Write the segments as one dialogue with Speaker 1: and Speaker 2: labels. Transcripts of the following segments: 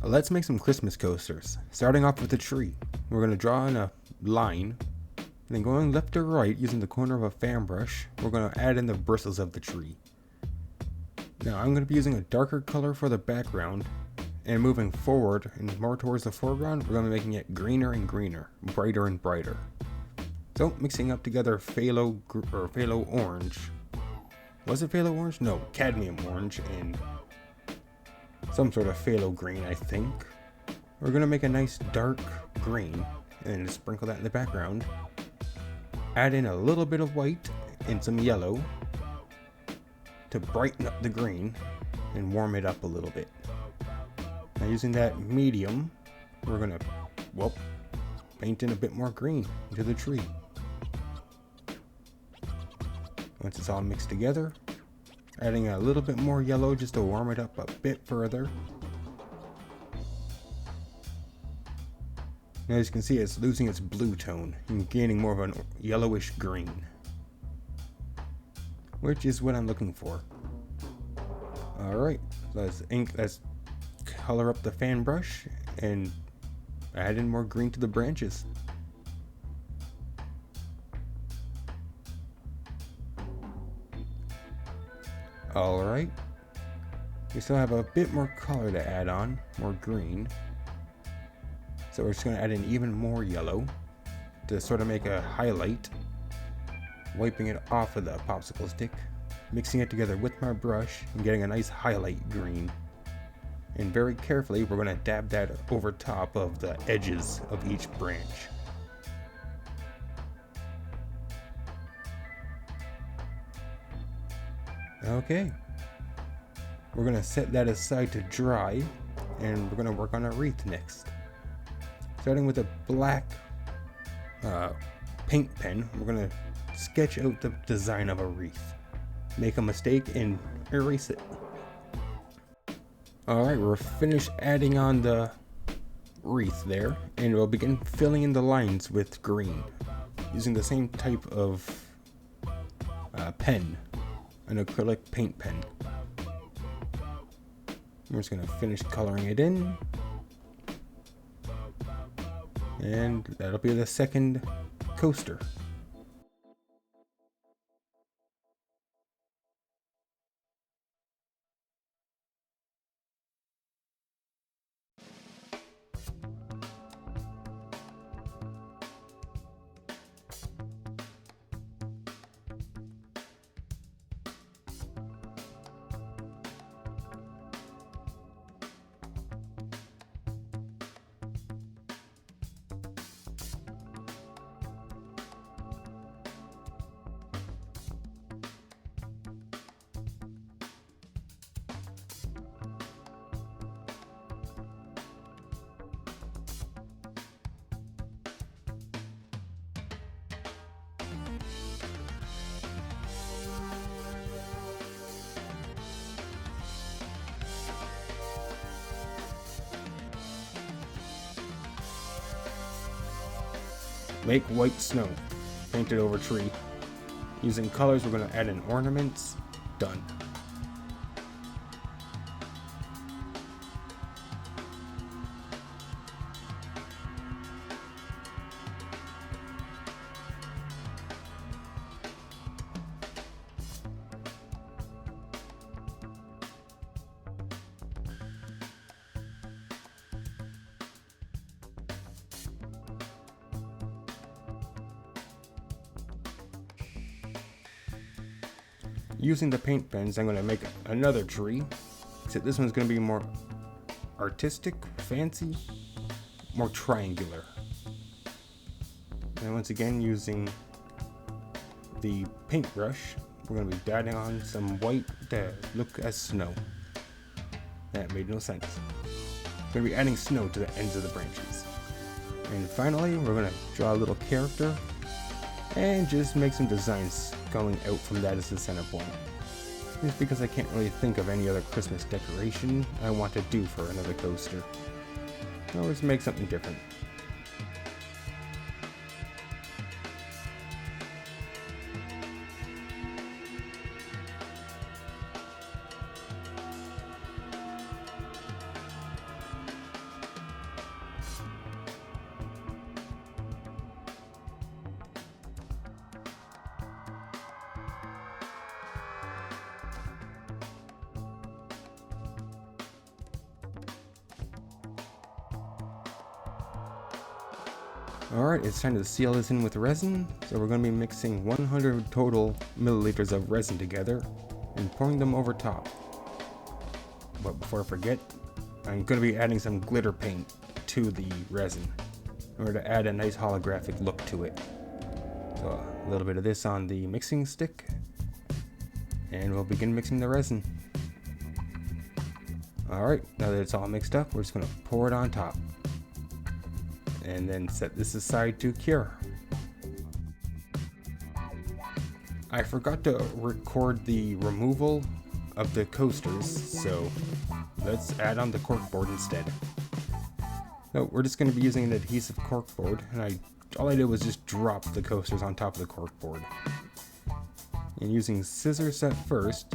Speaker 1: Let's make some Christmas coasters. Starting off with a tree. We're going to draw in a line. Then going left to right using the corner of a fan brush, we're going to add in the bristles of the tree. Now I'm going to be using a darker color for the background, and moving forward and more towards the foreground, we're going to be making it greener and greener, brighter and brighter. So mixing up together phthalo orange. Was it phthalo orange? No, cadmium orange and some sort of phthalo green, I think. We're going to make a nice dark green and sprinkle that in the background. Add in a little bit of white and some yellow to brighten up the green and warm it up a little bit. Now using that medium, we're going to, paint in a bit more green into the tree. Once it's all mixed together, adding a little bit more yellow just to warm it up a bit further. Now as you can see, it's losing its blue tone and gaining more of a yellowish green, which is what I'm looking for. Alright, let's color up the fan brush and add in more green to the branches. Alright, we still have a bit more color to add on, more green. So we're just going to add in even more yellow to sort of make a highlight, wiping it off of the popsicle stick, mixing it together with my brush and getting a nice highlight green. And very carefully we're going to dab that over top of the edges of each branch. Okay, we're going to set that aside to dry, and we're going to work on a wreath next. Starting with a black paint pen, we're going to sketch out the design of a wreath. Make a mistake and erase it. Alright, we're finished adding on the wreath there, and we'll begin filling in the lines with green using the same type of pen, an acrylic paint pen. We're just going to finish coloring it in, and that'll be the second coaster. Make white snow, painted over tree. Using colors, we're going to add in ornaments. Done. Using the paint pens, I'm going to make another tree, except this one's going to be more artistic, fancy, more triangular. And once again, using the paintbrush, we're going to be adding on some white to look as snow. That made no sense. We're going to be adding snow to the ends of the branches. And finally, we're going to draw a little character and just make some designs going out from that as the center point. Just because I can't really think of any other Christmas decoration I want to do for another coaster. I'll just make something different. Alright, it's time to seal this in with resin. So we're going to be mixing 100 total milliliters of resin together and pouring them over top. But before I forget, I'm going to be adding some glitter paint to the resin in order to add a nice holographic look to it. So a little bit of this on the mixing stick, and we'll begin mixing the resin. Alright, now that it's all mixed up, we're just going to pour it on top and then set this aside to cure. I forgot to record the removal of the coasters, so let's add on the corkboard instead. So we're just going to be using an adhesive corkboard, and all I did was just drop the coasters on top of the corkboard. And using scissors at first,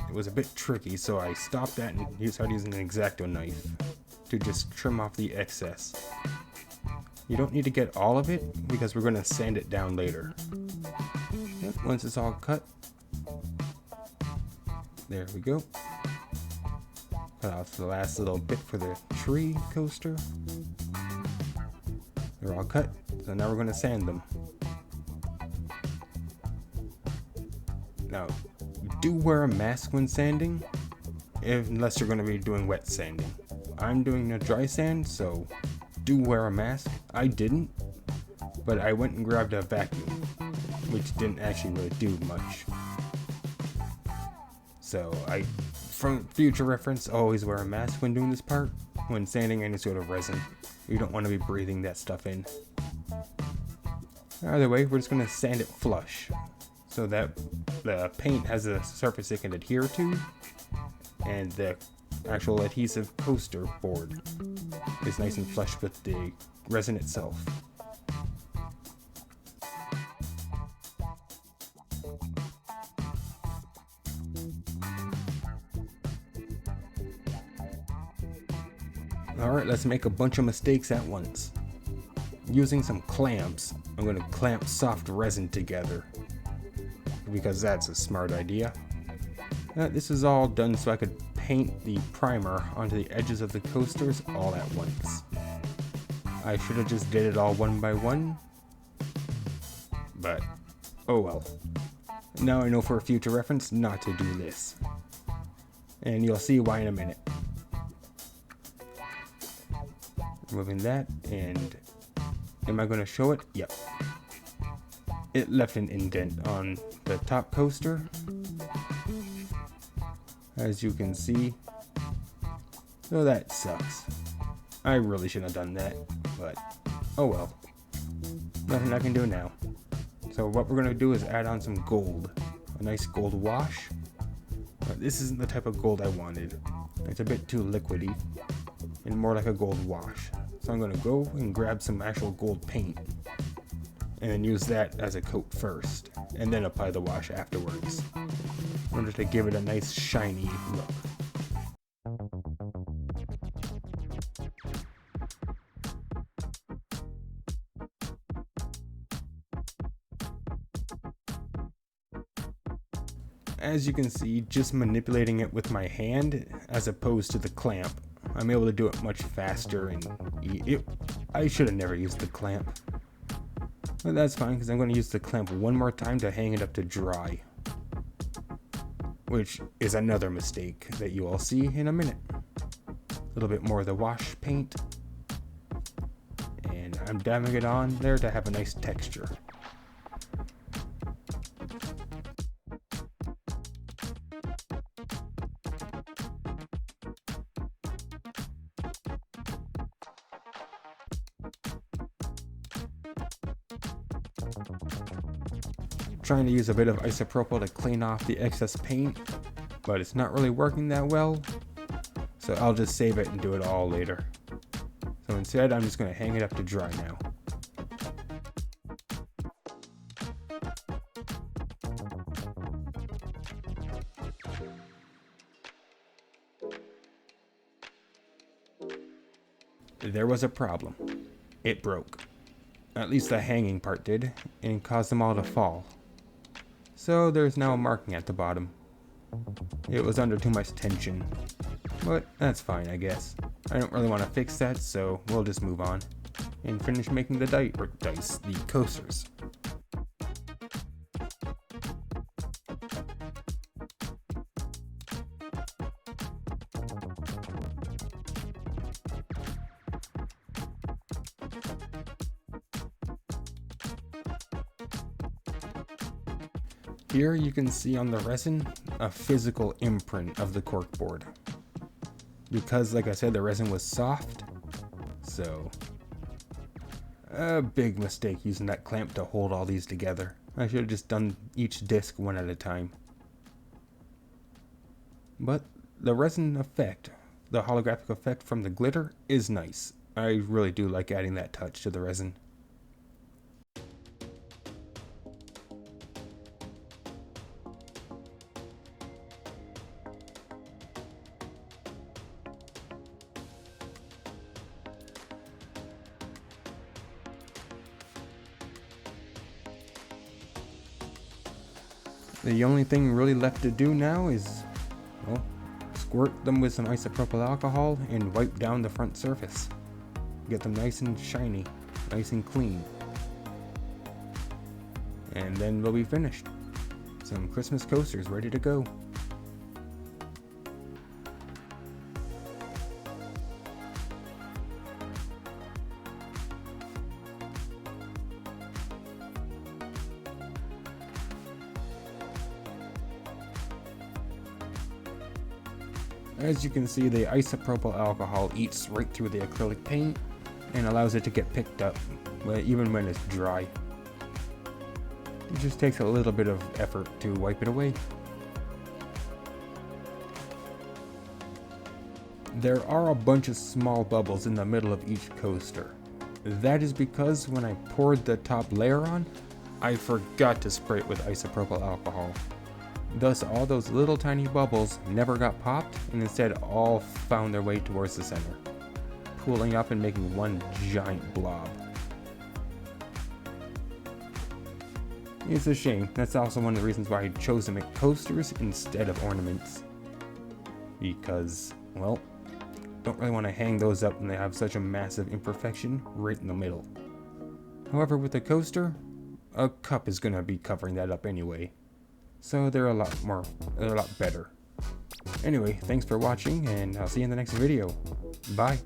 Speaker 1: it was a bit tricky, so I stopped that and started using an X-Acto knife to just trim off the excess. You don't need to get all of it because we're going to sand it down later. Yep, once it's all cut, there we go. Cut off the last little bit for the tree coaster. They're all cut, so now we're going to sand them. Now, do wear a mask when sanding, unless you're going to be doing wet sanding. I'm doing a dry sand, so do wear a mask. I didn't, but I went and grabbed a vacuum, which didn't actually really do much. So from future reference, always wear a mask when doing this part, when sanding any sort of resin. You don't want to be breathing that stuff in. Either way, we're just going to sand it flush so that the paint has a surface it can adhere to, and the actual adhesive coaster board is nice and flush with the resin itself. Alright, let's make a bunch of mistakes at once. Using some clamps, I'm going to clamp soft resin together, because that's a smart idea. This is all done so I could paint the primer onto the edges of the coasters all at once. I should have just did it all one by one, but oh well. Now I know for a future reference not to do this, and you'll see why in a minute. Removing that, and am I going to show it? Yep. It left an indent on the top coaster, as you can see. So that sucks. I really shouldn't have done that, but oh well. Nothing I can do now. So what we're going to do is add on some gold. A nice gold wash. But this isn't the type of gold I wanted. It's a bit too liquidy and more like a gold wash. So I'm going to go and grab some actual gold paint and then use that as a coat first, and then apply the wash afterwards in order to give it a nice shiny look. As you can see, just manipulating it with my hand as opposed to the clamp, I'm able to do it much faster, and I should have never used the clamp. But that's fine, because I'm going to use the clamp one more time to hang it up to dry, which is another mistake that you all see in a minute. A little bit more of the wash paint, and I'm dabbing it on there to have a nice texture. Trying to use a bit of isopropyl to clean off the excess paint, but it's not really working that well, so I'll just save it and do it all later. So instead, I'm just going to hang it up to dry now. There was a problem. It broke. At least the hanging part did, and caused them all to fall. So there's now a marking at the bottom. It was under too much tension, but that's fine, I guess. I don't really want to fix that, so we'll just move on. and finish making the the coasters. Here you can see on the resin a physical imprint of the corkboard. Because like I said, the resin was soft, so a big mistake using that clamp to hold all these together. I should have just done each disc one at a time. But the resin effect, the holographic effect from the glitter is nice. I really do like adding that touch to the resin. The only thing really left to do now is, well, squirt them with some isopropyl alcohol and wipe down the front surface. Get them nice and shiny, nice and clean. And then we'll be finished. Some Christmas coasters ready to go. As you can see, the isopropyl alcohol eats right through the acrylic paint and allows it to get picked up, even when it's dry. It just takes a little bit of effort to wipe it away. There are a bunch of small bubbles in the middle of each coaster. That is because when I poured the top layer on, I forgot to spray it with isopropyl alcohol. Thus, all those little tiny bubbles never got popped and instead all found their way towards the center, pooling up and making one giant blob. It's a shame. That's also one of the reasons why I chose to make coasters instead of ornaments. Because, well, don't really want to hang those up when they have such a massive imperfection right in the middle. However, with a coaster, a cup is going to be covering that up anyway. So they're a lot better. Anyway, thanks for watching, and I'll see you in the next video. Bye.